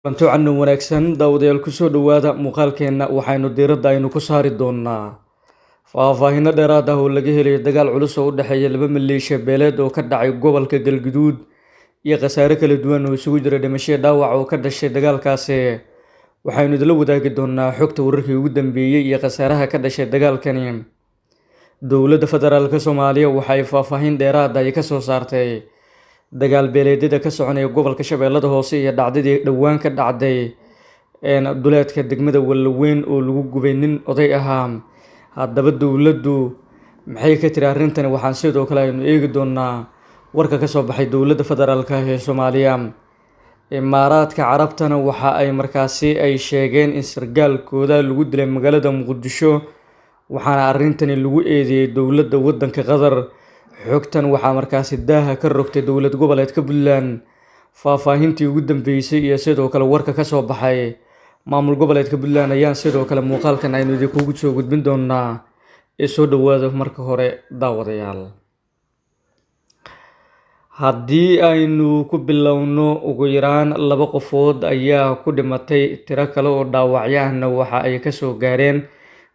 Cunto cunno wanaagsan daawadayaal ku soo dhawaada muuqaalkeena waxaynu diiradda aynu ku saari doonaa faahfaahinno dheeraad ah oo laga helayo dagaal culus oo u dhexeeya laba maleeshiya beeleed oo ka dhacay gobolka Galgaduud iyo khasaare kala duwan oo isugu jira dhimasho iyo dhaawac oo ka dhashay dagaalkaasi. Waxaynu idila wadaagi doonaa xogta wararkii ugu dambeeyay iyo khasaaraha ka dhashay dagaalkani. Dowladda Federaalka Soomaaliya waxay faahfaahin dheeraad ah ka soo saartay dagaal beeleedyada ka soconaya gobolka Shabeellada Hoose iyo dhacdadii dhowaan ka dhacday duleedka degmada Wallaweyn oo lagu gubay nin oday ahaa. Haddaba dowladdu maxay ka tiri arrintani? Waxaan sidoo kale aynu eegi doonaa warka ka soo baxay dowladda federaalka ee Soomaaliya. Imaaraadka Carabtana waxa ay markaasi ay sheegeen in sargaalkooda lagu dilay magaalada Muqdisho, waxaana arrintani lagu eedeeyay dowladda waddanka Qatar. Xogtan waxaa markaasi daaha ka rogtay dowlad goboleedka Puntland. Faahfaahintii ugu dambeysay iyo sidoo kale warka ka soo baxay maamul goboleedka Puntland ayaan sidoo kale muuqaalkan aynu idinkugu soo gudbin doonaa. Soo dhawaada marka hore daawadayaal. Haddii aynu ku bilowno, ugu yaraan 2 qofood ayaa ku dhimatay, tiro kale oo dhaawacyahana waxa ay ka soo gaareen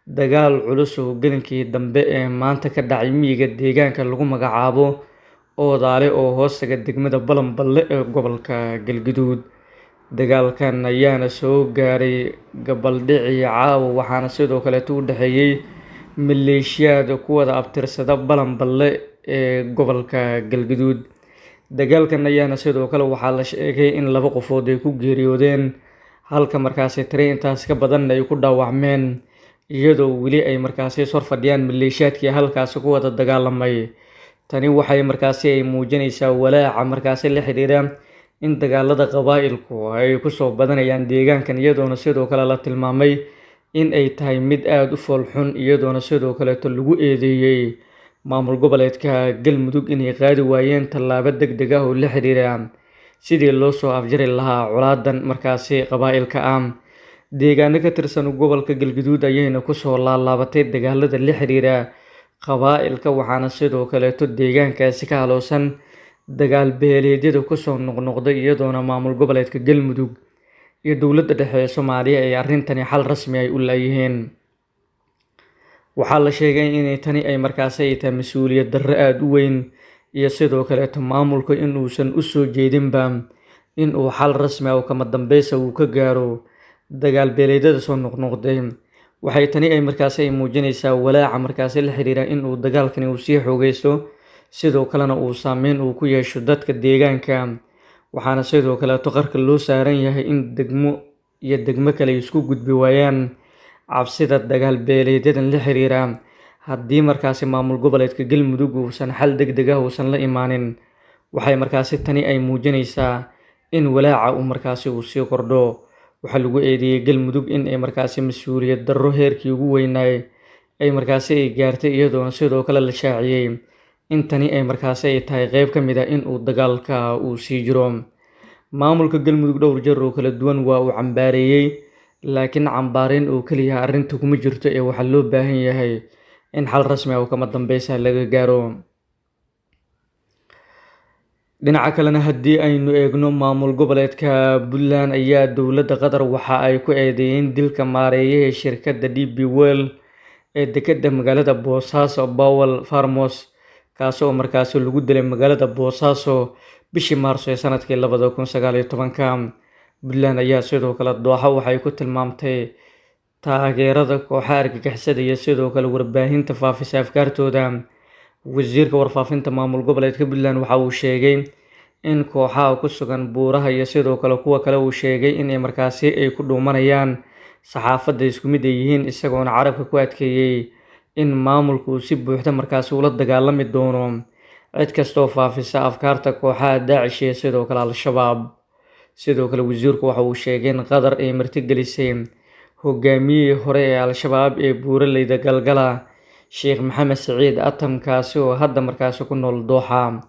dagaal culus oo gelinkii dambe ee maanta ka dhacay miyiga deegaanka lagu magacaabo Oodaale oo hoostaga degmada Balanballe ee gobolka Galgaduud. Dagaalkan ayaana soo gaaray gabaldhicii caawa, waxaana sidoo kale u dhexeeyay maleeshiyada ku wada abtirsada Balanballe ee gobolka Galgaduud. Dagaalkan ayaana sidoo kale waxaa la sheegay in 2 qofood ay ku geeriyoodeen, halka markaasi tiro intaas ka badan ay ku dhaawacmeen, iyadoo weli ay markaasi soo fadhiyaan maleeshiyaadkii halkaasi ku wada dagaalamay. Tani waxay markaasi ay muujinaysaa walaaca markaasi la xiriira in dagaalada qabaa'ilku ay ku soo badanayaan deegaankan, iyadoona sidoo kale la tilmaamay in ay tahay mid aad u fool xun, iyadoona sidoo kale lagu eedeeyay maamul goboleedka Galmudug inay qaadi waayeen tallaabo degdeg ah oo la xiriira sidii loo soo afjari lahaa colaadan markaasi qabaa'ilka ah. Deegaano ka tirsan gobolka Galgaduud ayayna ku soo laalaabatay dagaalada la xiriira qabaa'ilka, waxaana sidoo kale deegaankaasi ka haloosan dagaal beeleedyada ku soo noqnoqday, iyadoona maamul goboleedka Galmudug iyo dowladda dhexe ee Soomaaliya ay arrintani xal rasmi ah u laayihiin. Waxaa la sheegay in tani ay markaasi ay tahay mas'uuliyad darro aad u weyn, iyo sidoo kale maamulka in uusan u soo jeedinba in uu xal rasmi ah oo kama dambaysa uu ka gaaro dagaal beeleedyada soo noqnoqday. Waxay tani ay markaasi ay muujinaysaa walaaca markaasi la xiriira in uu dagaalkani uu sii xoogaysto, sidoo kalena uu saameyn uu ku yeesho dadka deegaanka. Waxaana sidoo kale qarka loo saaran yahay in degmo iyo degmo kale ay isku gudbi waayaan cabsida dagaal beeleedyadan la xiriira. Haddii markaasi maamul goboleedka Galmudug uusan xal degdeg ah uusan la imaanin, waxay markaasi tani ay muujinaysaa in walaaca uu markaasi uu sii kordho. Waxaa lagu eedeeyay Galmudug in ay markaasi mas'uuliyad darro heerkii ugu weynaay ay markaasi ay gaartay, iyadoona sidoo kale la shaaciyay in tani ay markaasi ay tahay qayb ka mid ah in uu dagaalka uu sii jiro. Maamulka Galmudug dhowr jeer oo kala duwan waa uu cambaareeyay, laakiin cambaareyn oo kaliya arrinta kuma jirto ee waxaa loo baahan yahay in xal rasmi ah oo kama dambaysa laga gaaro. Dhinaca kalena, haddii aynu eegno, maamul goboleedka Puntland ayaa dowladda Qatar waxa ay ku eedeeyeen dilka maareeyaha shirkadda DP World ee dekedda magaalada Boosaaso Paul Farmos, kaas oo markaasi lagu dilay magaalada Boosaaso bishii Maarso ee sanadkii 2019. Puntland ayaa sidoo kale Dooxa waxay ku tilmaamtay taageerada kooxaha argagixisada iyo sidoo kale warbaahinta faafisa afkaartooda. Wasiirka warfaafinta maamul goboleedka Puntland waxa uu sheegay in kooxaha ku sugan buuraha iyo sidoo kale kuwa kale uu sheegay in ay markaasi ay ku dhuumanayaan saxaafadda isku mid ay yihiin, isagoona carabka ku adkeeyay in maamulku si buuxda markaasi ula dagaalami doono cid kasta oo faafisa afkaarta kooxaha Daacish iyo sidoo kale Al-Shabaab. Sidoo kale wasiirku waxa uu sheegay in Qatar ay martigelisay hogaamiyihii hore ee Al-Shabaab ee buuraleyda Galgala, Sheekh Maxamed Saciid Atam, kaasi oo hadda markaasi ku nool Dooxa.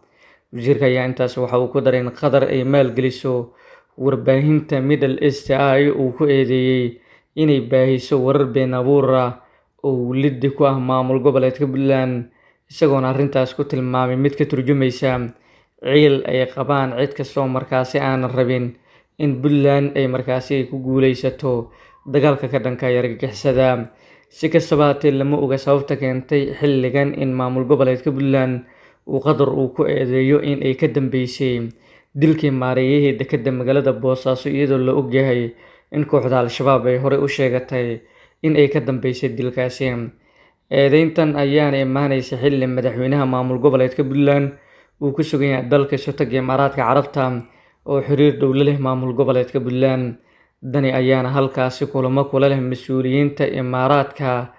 Wasiirka ayaa intaas waxa uu ku daray in Qatar ay maalgeliso warbaahinta Middle East uu ku eedeeyay inay baahiso warar been abuur ah oo liddi ku ah maamul goboleedka Puntland, isagoona arrintaas ku tilmaamay mid ka turjumaysa ciil ay qabaan cid kasta oo markaasi aan rabin in Puntland ay markaasi ku guuleysato dagaalka ka dhanka ah argagixisada. Si kastaba ha ahaatee, lama oga sababta keentay xilligan in maamul goboleedka Puntland uu Qatar ku eedeeyo in ay ka dambeysay dilkii maareeyay dekedda magaalada Boosaaso, iyadoo la ogyahay in kooxda Al-shabaab ay horey u sheegatay in ay ka dambeysay dilkaasi. Eedeyntan ayaana imaaneysa xilli madaxweynaha maamul goboleedka Puntland uu ku sugan yahay dalka Sultanka Imaaraadka Carabta oo xiriir dhow la leh maamul goboleedka Puntland. Dani ayaana halkaasi kulamo kula leh mas'uuliyiinta Imaaraadka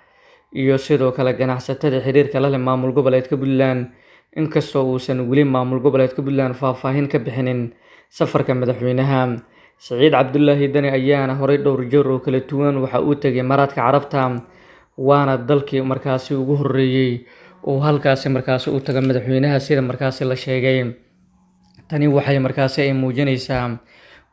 iyo sidoo kale ganacsatada xiriirka la leh maamul goboleedka Puntland, inkastoo uusan weli maamul goboleedka Puntland faahfaahin ka bixinin safarka madaxweynaha. Siciid Cabdulaahi Dani ayaana horey dhowr jeer oo kala duwan waxa uu tegay Imaaraadka Carabta, waana dalkii markaasi ugu horreeyay oo halkaasi markaasi u taga madaxweynaha sida markaasi la sheegay. Tani waxay markaasi ay muujinaysaa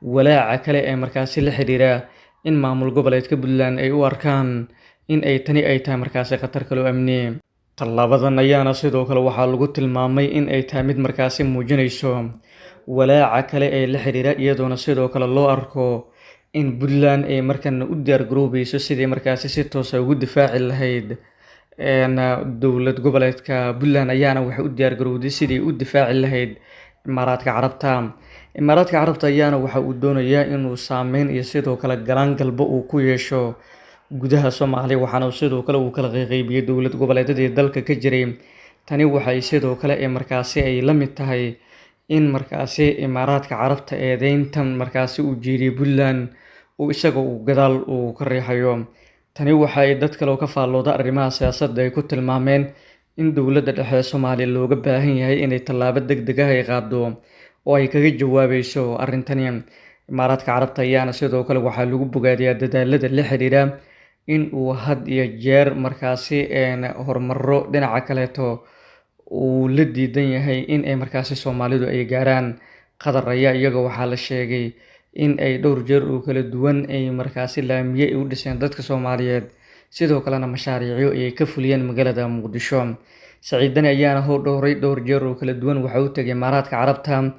walaaca kale ee markaasi la xiriira in maamul goboleedka Puntland ay u arkaan in ay tani ay tahay markaasi khatar kale oo amni. Tallaabadan ayaana sidoo kale waxaa lagu tilmaamay in ay tahay mid markaasi muujinayso walaaca kale ee la xiriira, iyadoona sidoo kale loo arko in Puntland ay markana u diyaar garoobeyso sidii markaasi si toos ah ugu difaaci lahayd dowlad goboleedka Puntland ayaana waxay u diyaar garowday sidii u difaaci lahayd Imaaraadka Carabta. Imaaraadka Carabta ayaana waxa uu doonayaa inuu saameyn iyo sidoo kale galaan galbo uu ku yeesho gudaha Soomaaliya, waxaana sidoo kale uu kala qaybiyay dowlad goboleedyadii dalka ka jiray. Tani waxay sidoo kale markaasi ay la mid tahay in markaasi Imaaraadka Carabta eedeyntan markaasi uu jeediyay Puntland uu isaga uu gadaal uu ka riixayo. Tani waxay dad kale oo ka faallooda arrimaha siyaasadda ay ku tilmaameen in dowladda dhexe ee Soomaaliya looga baahan yahay inay tallaabo degdeg ah ay qaado oo ay kaga jawaabayso arrintani. Imaaraadka Carabta ayaana sidoo kale waxaa lagu bogaadiyaa dadaalada la xiriira in uu had iyo jeer markaasi horumaro dhinaca kaleeto uu la diidan yahay in ay markaasi Soomaalidu ay gaaraan. Qatar ayaa iyaga waxaa la sheegay in ay dhowr jeer oo kala duwan ay markaasi laamiye u dhiseen dadka Soomaaliyeed, sidoo kalena mashaariicyo ay ka fuliyeen magaalada Muqdisho. Siciid Dani ayaana dhowr jeer oo kala duwan waxa uu tagay Imaaraadka Carabta,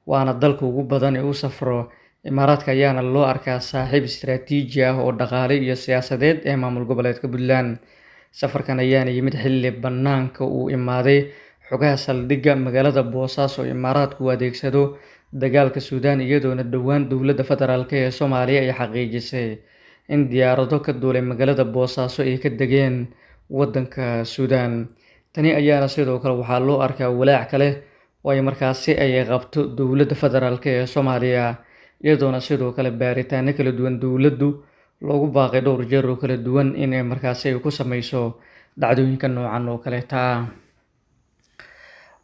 waana dalka ugu badan ee uu safro. Imaaraadka ayaana loo arkaa saaxiib istiraatiiji ah oo dhaqaale iyo siyaasadeed ee maamul goboleedka Puntland. Safarkan ayaana yimid xilli bannaanka uu imaaday xogaha saldhigga magaalada Boosaaso oo Imaaraadku u adeegsado dagaalka Suudaan, iyadoona dhowaan dowladda federaalka ee Soomaaliya ay xaqiijisay in diyaarado ka duulay magaalada Boosaaso ay ka degeen waddanka Suudaan. Tani ayaana sidoo kale waxaa loo arkaa walaac kale oo ay markaasi ay qabto dowladda federaalka ee Soomaaliya, iyadoona sidoo kale baaritaano kala duwan dowladdu loogu baaqay dhowr jeer oo kala duwan in ay markaasi ay ku sameyso dhacdooyinka noocan oo kaleeta ah.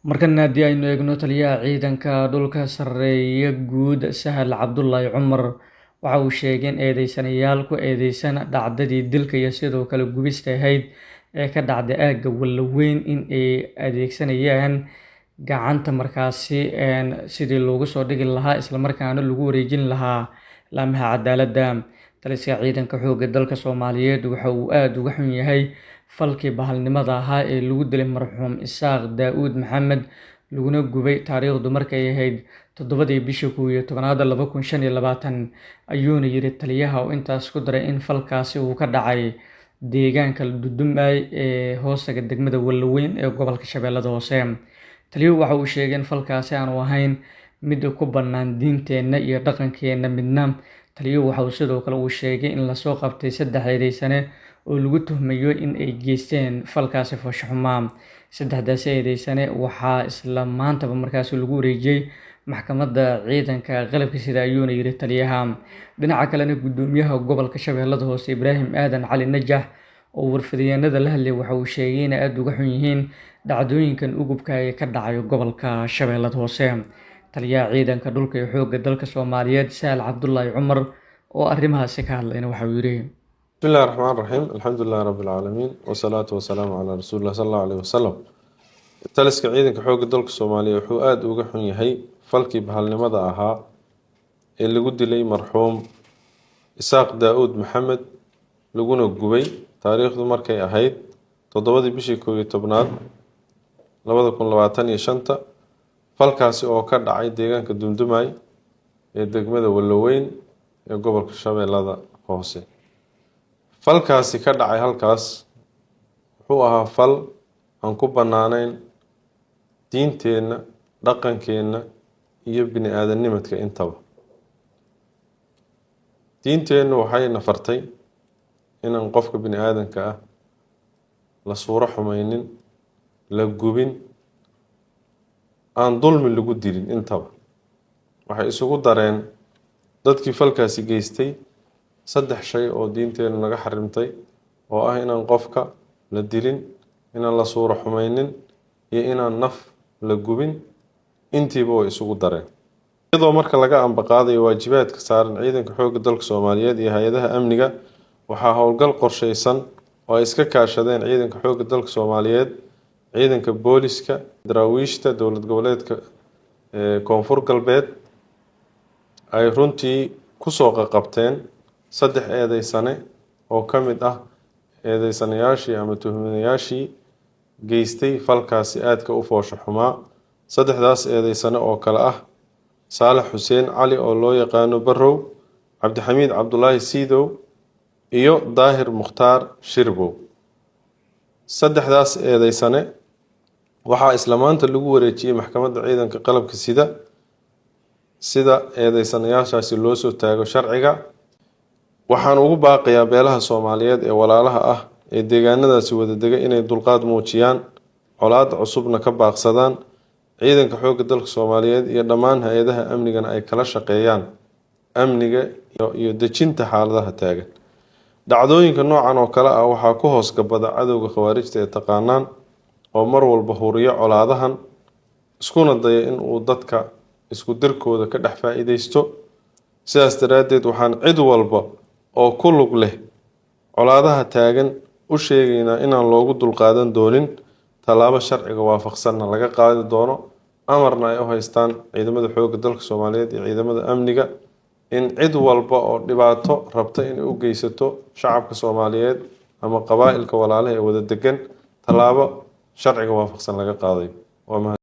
Markan haddii aynu eegno taliyaha ciidanka dhulka sarreeya guud Sahal Cabdulaahi Cumar waxa uu sheegay in eedeysanayaal ku eedeysan dhacdadii dilka iyo sidoo kale gubista ahayd ee ka dhacday aagga Wallaweyn in ay adeegsanayaan gacanta markaasi sidii loogu soo dhigi lahaa isla markaana lagu wareejin lahaa laamaha cadaaladda. Taliska ciidanka xoogga dalka Soomaaliyeed waxa uu aad uga xun yahay falkii bahalnimada ahaa ee lagu dilay marxuum Isaaq Daa'uud Maxamed laguna gubay taariikhdu markay ahayd 7 bishii 11 2025, ayuuna yiri taliyaha oo intaas ku daray in falkaasi uu ka dhacay deegaanka Dudumay ee hoostaga degmada Wallaweyn ee gobolka Shabeellada Hoose. Taliyuhu waxa uu sheegay in falkaasi aanu ahayn mid ku bannaan diinteena iyo dhaqankeena midna. Taliyuhu waxa uu sidoo kale uu sheegay in la soo qabtay 3 eedeysane oo lagu tuhmayo in ay geysteen falkaasi foosho xumaa. 3daas eedeysane waxaa isla maantaba markaasi lagu wareejiyay maxkamadda ciidanka qalabka sida, ayuuna yiri taliyaha. Dhinaca kalena gudoomiyaha gobolka Shabeellada Hoose Ibraahim Aadan Cali Najax oo warfidyeennada la hadlay waxa uu sheegay in aad uga xun yihiin dhacdooyinkan ugubka ee ka dhacay gobolka Shabeellada Hoose. Taliyaha ciidanka dhulka ee xoogga dalka Soomaaliyeed Sahal Cabdulaahi Cumar oo arrimahaasi ka hadlayna waxa uu yiri: بسم الله الرحمن الرحيم الحمد لله رب العالمين والصلاة والسلام على رسول الله صلى الله عليه وسلم. taliska ciidanka xoogga dalka Soomaaliya wuxuu aad uga xun yahay falkii bahalnimada ahaa ee lagu dilay marxuum Isaaq Daa'uud Maxamed laguna gubay taariikhdu markay ahayd 7 bishii 11 2025. falkaasi oo ka dhacay deegaanka Dumdumay ee degmada Walaweyn ee gobolka Shabeellada Hoose. Falkaasi ka dhacay halkaas wuxuu ahaa fal aan ku bannaanayn diinteenna, dhaqankeenna iyo bini'aadamnimadka intaba. diinteennu waxay nafartay inaan qofka bini'aadanka ah la suuro xumaynin, la gubin, aan dulmi lagu dilin intaba. waxay isugu dareen dadkii falkaasi geystay 3 shay oo diinteennu naga xarimtay oo ah inaan qofka la dilin, inaan la suuro xumaynin iyo inaan naf la gubin. intiiba way isugu dareen. iyadoo marka laga ambaqaadayo waajibaadka saaran ciidanka xoogga dalka Soomaaliyeed iyo hay'adaha amniga, waxaa howlgal qorsheysan oo ay iska kaashadeen ciidanka xoogga dalka Soomaaliyeed, ciidanka booliska, daraawiishta dowlad goboleedka Koonfur Galbeed ay runtii ku soo qabteen 3 eedeysane oo ka mid ah eedeysanayaashii ama tuhmanayaashii geystay falkaasi aadka u foosho xumaa. 3daas eedeysane oo kale ah Saalax Xuseen Cali oo loo yaqaano Barrow, Cabdixamiid Cabdullaahi Siidow iyo Daahir Mukhtaar Shirbow. 3daas eedeysane waxaa isla maanta lagu wareejiyay maxkamadda ciidanka qalabka sida eedeysanayaashaasi loo soo taago sharciga. waxaan ugu baaqayaa beelaha Soomaaliyeed ee walaalaha ah ee deegaanadaasi wada dega inay dulqaad muujiyaan, colaadda cusubna ka baaqsadaan. ciidanka xoogga dalka Soomaaliyeed iyo dhammaan hay'adaha amnigana ay kala shaqeeyaan amniga iyo dejinta xaaladaha taagan. dhacdooyinka noocan oo kale ah waxaa ku hoos gabada cadowga khawaarijta ee taqaanaan oo mar walba huriyo colaadahan, iskuna daya in uu dadka isku dirkooda ka dhex faa'iideysto. sidaas daraaddeed waxaan cid walba oo ku lug leh colaadaha taagan u sheegaynaa inaan loogu dulqaadan doonin, tallaabo sharciga waafaqsanna laga qaadi doono. amarna ay u haystaan ciidamada xoogga dalka Soomaaliyeed iyo ciidamada amniga in cid walba oo dhibaato rabta inay u geysato shacabka Soomaaliyeed ama qabaa'ilka walaalaha ee wada degan tallaabo sharciga waafaqsan laga qaadayo.